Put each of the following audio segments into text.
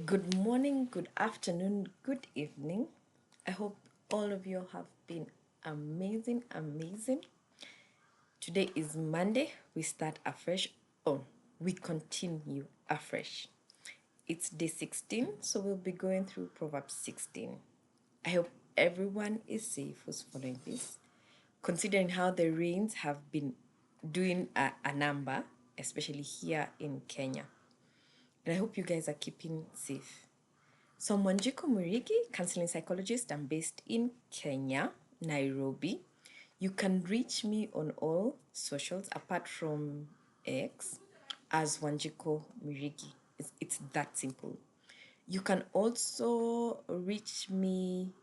Good morning, good afternoon, good evening. I hope all of you have been amazing. Today is Monday. We start afresh. Oh, we continue afresh. It's day 16, so we'll be going through Proverbs 16. I hope everyone is safe who's following this, considering how the rains have been doing a number, especially here in Kenya. And I hope you guys are keeping safe. So I'm Shikohmwirigi, counseling psychologist. I'm based in Kenya, Nairobi. You can reach me on all socials apart from X as Wanjiko Mirigi. It's that simple. You can also reach me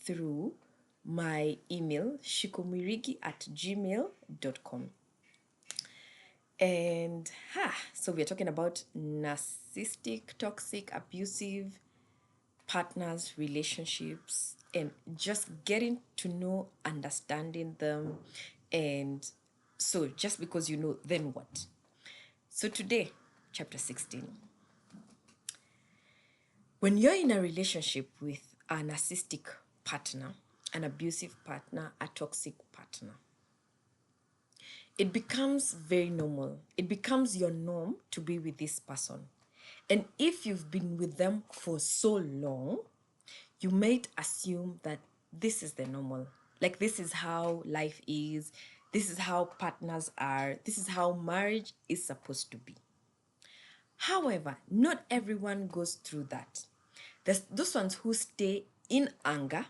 through my email, shikohmwirigi@gmail.com. And so we're talking about narcissistic, toxic, abusive partners, relationships, and just getting to know, understanding them. And so, just because you know, then what? So, today, chapter 16. When you're in a relationship with a narcissistic partner, an abusive partner, a toxic partner, it becomes very normal. It becomes your norm to be with this person. And if you've been with them for so long, you might assume that this is the normal. Like, this is how life is. This is how partners are. This is how marriage is supposed to be. However, not everyone goes through that. There's those ones who stay in anger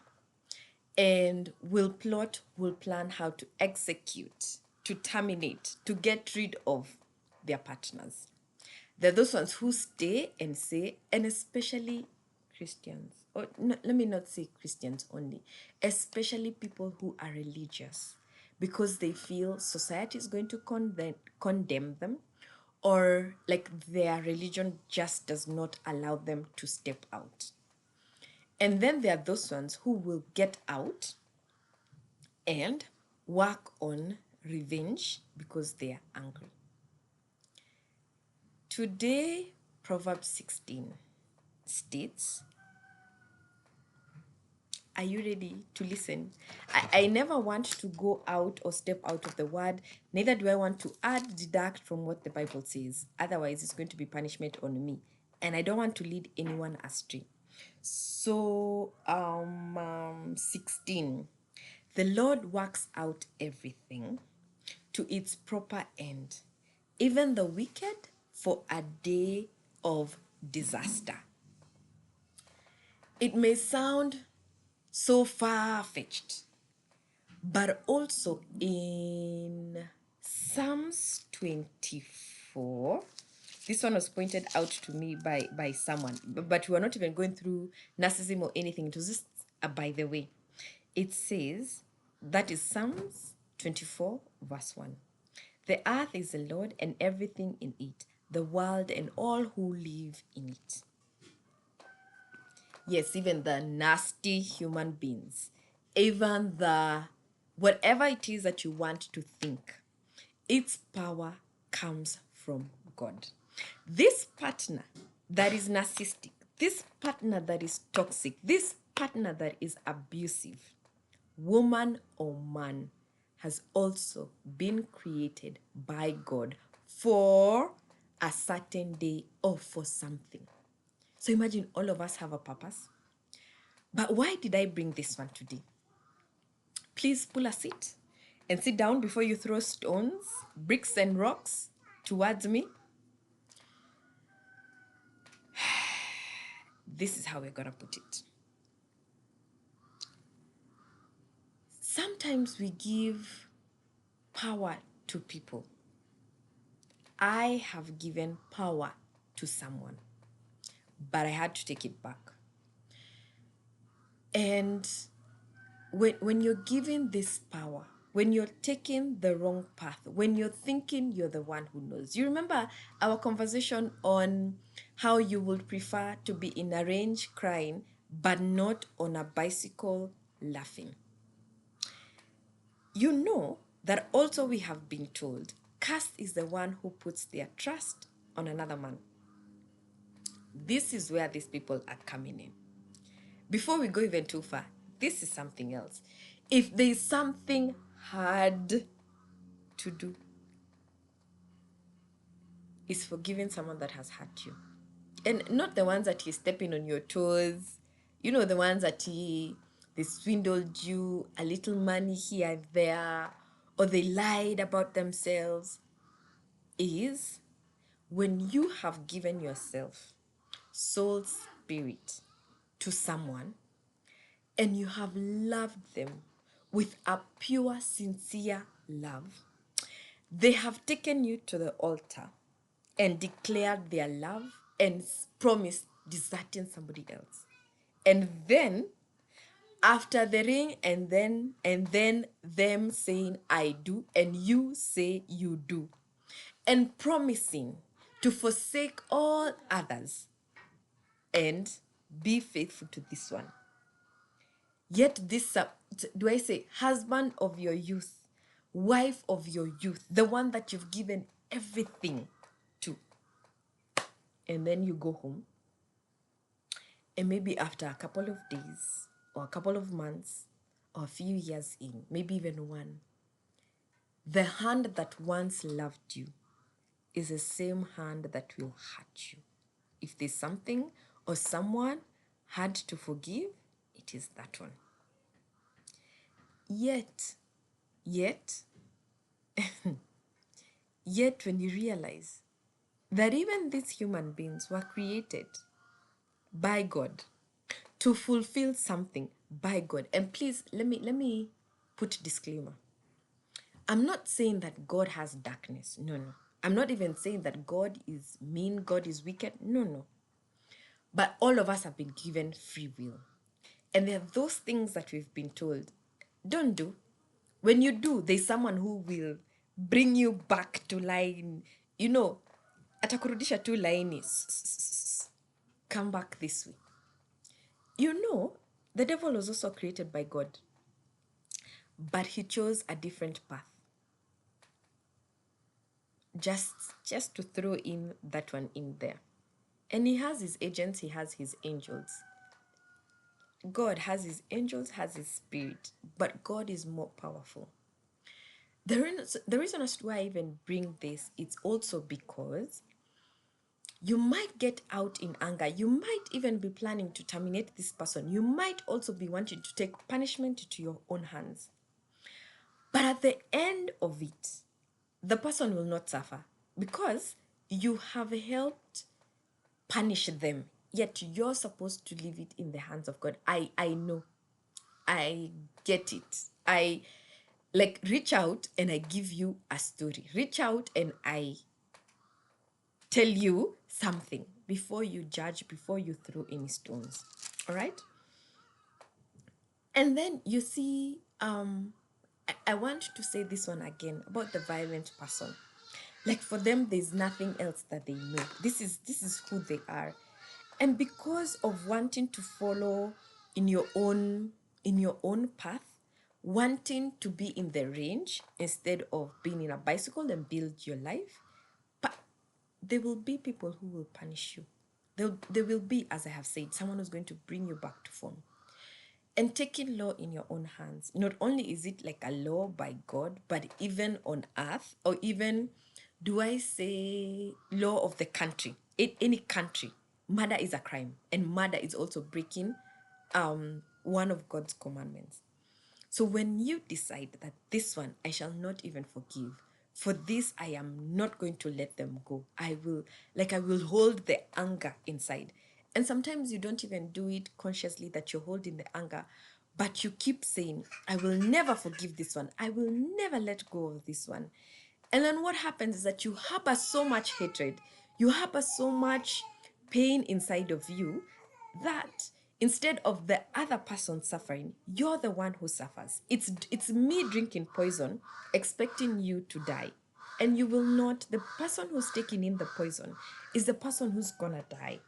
and will plot, will plan how to execute, to terminate, to get rid of their partners. There are those ones who stay and say, and especially Christians, or no, let me not say Christians only, especially people who are religious, because they feel society is going to condemn them, or like their religion just does not allow them to step out. And then there are those ones who will get out and work on revenge because they are angry. Today, Proverbs 16 states, are you ready to listen? I never want to go out or step out of the word, neither do I want to add, deduct from what the Bible says. Otherwise, it's going to be punishment on me. And I don't want to lead anyone astray. So, 16. The Lord works out everything to its proper end, even the wicked for a day of disaster. It may sound so far-fetched, but also in Psalms 24, this one was pointed out to me by someone, but we are not even going through narcissism or anything. It was just by the way. It says, that is Psalms 24, verse 1. The earth is the Lord and everything in it, the world and all who live in it. Yes, even the nasty human beings, even the whatever it is that you want to think, its power comes from God. This partner that is narcissistic, this partner that is toxic, this partner that is abusive, woman or man, has also been created by God for a certain day or for something. So imagine all of us have a purpose. But why did I bring this one today? Please pull a seat and sit down before you throw stones, bricks, and rocks towards me. This is how we're going to put it. Sometimes we give power to people. I have given power to someone, but I had to take it back. And when you're given this power, when you're taking the wrong path, when you're thinking you're the one who knows. You remember our conversation on how you would prefer to be in a range crying, but not on a bicycle laughing. You know that also we have been told, cursed is the one who puts their trust on another man. This is where these people are coming in. Before we go even too far, this is something else. If there is something hard to do, is forgiving someone that has hurt you. And not the ones that he's stepping on your toes, the ones that they swindled you a little money here and there, or they lied about themselves. Is when you have given yourself, soul, spirit, to someone, and you have loved them with a pure, sincere love. They have taken you to the altar and declared their love and promised deserting somebody else. And then, after the ring, and then them saying I do, and you say you do, and promising to forsake all others and be faithful to this one. Yet this, do I say, husband of your youth, wife of your youth, the one that you've given everything to, and then you go home, and maybe after a couple of days or a couple of months or a few years in, maybe even one, the hand that once loved you is the same hand that will hurt you. If there's something or someone hard to forgive, it is that one. Yet, when you realize that even these human beings were created by God to fulfill something by God. And please, let me put disclaimer. I'm not saying that God has darkness. No. I'm not even saying that God is mean, God is wicked. No. But all of us have been given free will. And there are those things that we've been told, don't do. When you do, there's someone who will bring you back to line. Atakurudisha tu laini. Come back this way. The devil was also created by God, but he chose a different path. Just to throw in that one in there. And he has his agents, he has his angels. God has his angels, has his spirit, but God is more powerful. The reason as to why I even bring this, it's also because you might get out in anger. You might even be planning to terminate this person. You might also be wanting to take punishment to your own hands. But at the end of it, the person will not suffer because you have helped punish them. Yet you're supposed to leave it in the hands of God. I know. I get it. I reach out and I give you a story. Reach out and I tell you something before you judge, before you throw any stones. All right? And then you see, I want to say this one again about the violent person. For them, there's nothing else that they know. This is who they are. And because of wanting to follow in your own path, wanting to be in the range instead of being in a bicycle and build your life, but there will be people who will punish you. There will be, as I have said, someone who's going to bring you back to form. And taking law in your own hands, not only is it like a law by God, but even on earth, or even, do I say, law of the country. In any country, murder is a crime, and murder is also breaking one of God's commandments. So when you decide that this one I shall not even forgive, for this I am not going to let them go, I will hold the anger inside. And sometimes you don't even do it consciously that you're holding the anger, but you keep saying, I will never forgive this one. I will never let go of this one. And then what happens is that you harbor so much hatred, you harbor so much pain inside of you that instead of the other person suffering, you're the one who suffers. It's me drinking poison, expecting you to die. And you will not. The person who's taking in the poison is the person who's gonna die.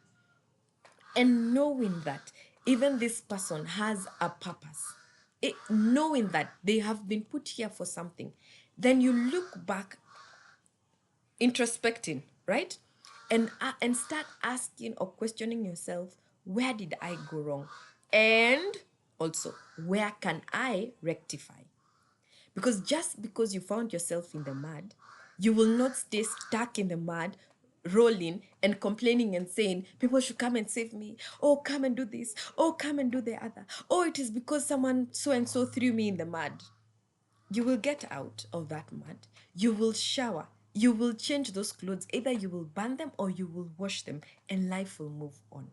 And knowing that even this person has a purpose, knowing that they have been put here for something, then you look back, introspecting, right? and start asking or questioning yourself, where did I go wrong? And also, where can I rectify? Because just because you found yourself in the mud, you will not stay stuck in the mud, rolling and complaining and saying, people should come and save me. Oh, come and do this. Oh, come and do the other. Oh, it is because someone so and so threw me in the mud. You will get out of that mud. You will shower. You will change those clothes. Either you will burn them or you will wash them, and life will move on.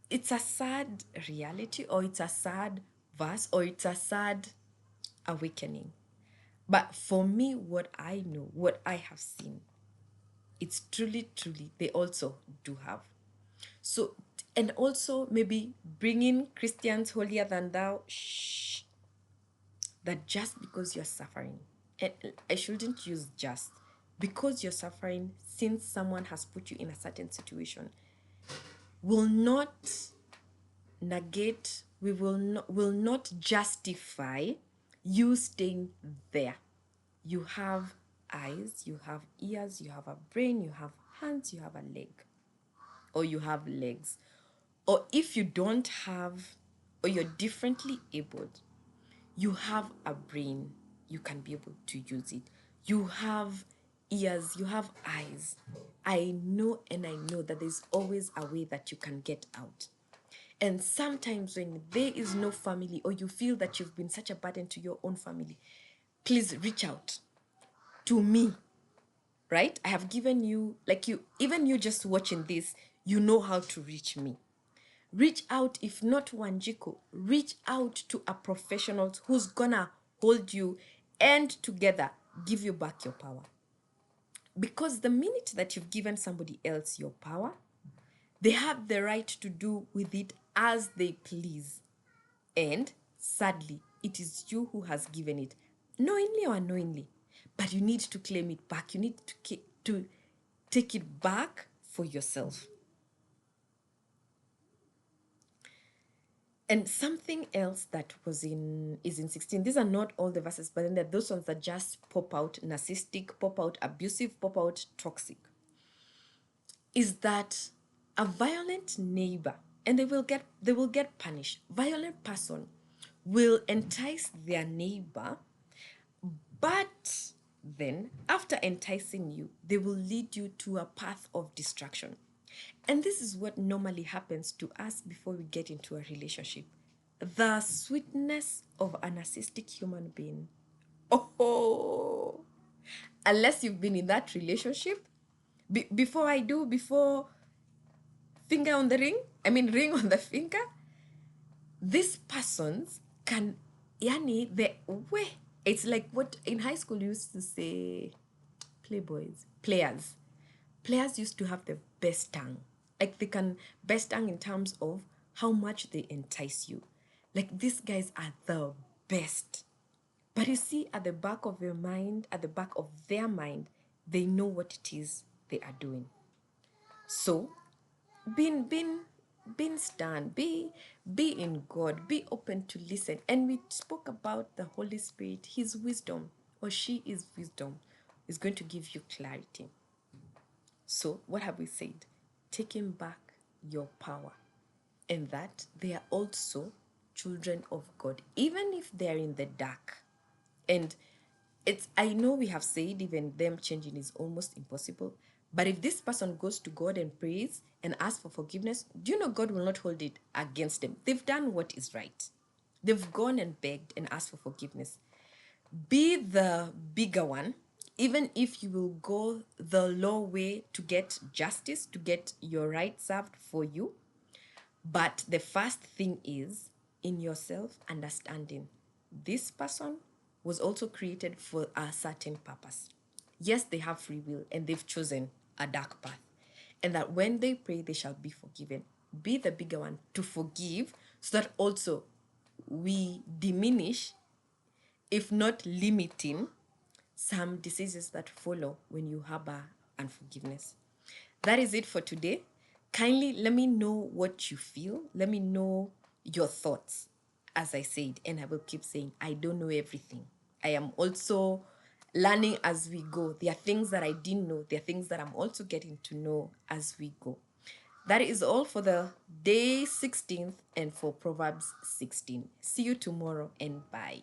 It's a sad reality, or it's a sad verse, or it's a sad awakening. But for me, what I know, what I have seen, it's truly, truly, they also do have. So, and also maybe bringing Christians holier than thou, that just because you're suffering, and I shouldn't use just, because you're suffering since someone has put you in a certain situation, will not negate, will not justify you staying there. You have eyes, you have ears, you have a brain, you have hands, you have a leg, or you have legs. Or if you don't have, or you're differently abled, you have a brain, you can be able to use it. You have ears, you have eyes. I know and I know that there's always a way that you can get out. And sometimes when there is no family, or you feel that you've been such a burden to your own family, please reach out to me, right? I have given you, like, you, even you just watching this, you know how to reach me. Reach out, if not Wanjiko, reach out to a professional who's gonna hold you and together give you back your power. Because the minute that you've given somebody else your power, they have the right to do with it as they please. And sadly, it is you who has given it, knowingly or unknowingly. But you need to claim it back. You need to take it back for yourself. And something else that is in 16. These are not all the verses, but then there are those ones that just pop out: narcissistic, pop out abusive, pop out toxic. Is that a violent neighbor, and they will get punished. Violent person will entice their neighbor, but then after enticing you, they will lead you to a path of destruction. And this is what normally happens to us before we get into a relationship. The sweetness of a narcissistic human being. Oh, unless you've been in that relationship, before finger on the ring, I mean ring on the finger, these persons can, yani, the way, it's like what in high school you used to say, players used to have the best tongue. Like, they can best tongue in terms of how much they entice you. Like, these guys are the best. But you see, at the back of your mind, at the back of their mind, they know what it is they are doing. So, being stand, be in God, be open to listen. And we spoke about the Holy Spirit. His wisdom, or she is wisdom, is going to give you clarity. So, what have we said? Taking back your power. And that they are also children of God, even if they're in the dark. And I know we have said even them changing is almost impossible. But if this person goes to God and prays and asks for forgiveness, do you know God will not hold it against them? They've done what is right. They've gone and begged and asked for forgiveness. Be the bigger one, even if you will go the law way to get justice, to get your right served for you. But the first thing is in yourself understanding this person was also created for a certain purpose. Yes, they have free will and they've chosen a dark path. And that when they pray, they shall be forgiven. Be the bigger one to forgive, so that also we diminish, if not limiting, some diseases that follow when you harbor unforgiveness. That is it for today. Kindly let me know what you feel. Let me know your thoughts. As I said, and I will keep saying, I don't know everything. I am also learning as we go. There are things that I didn't know. There are things that I'm also getting to know as we go. That is all for the day 16th and for Proverbs 16. See you tomorrow and bye.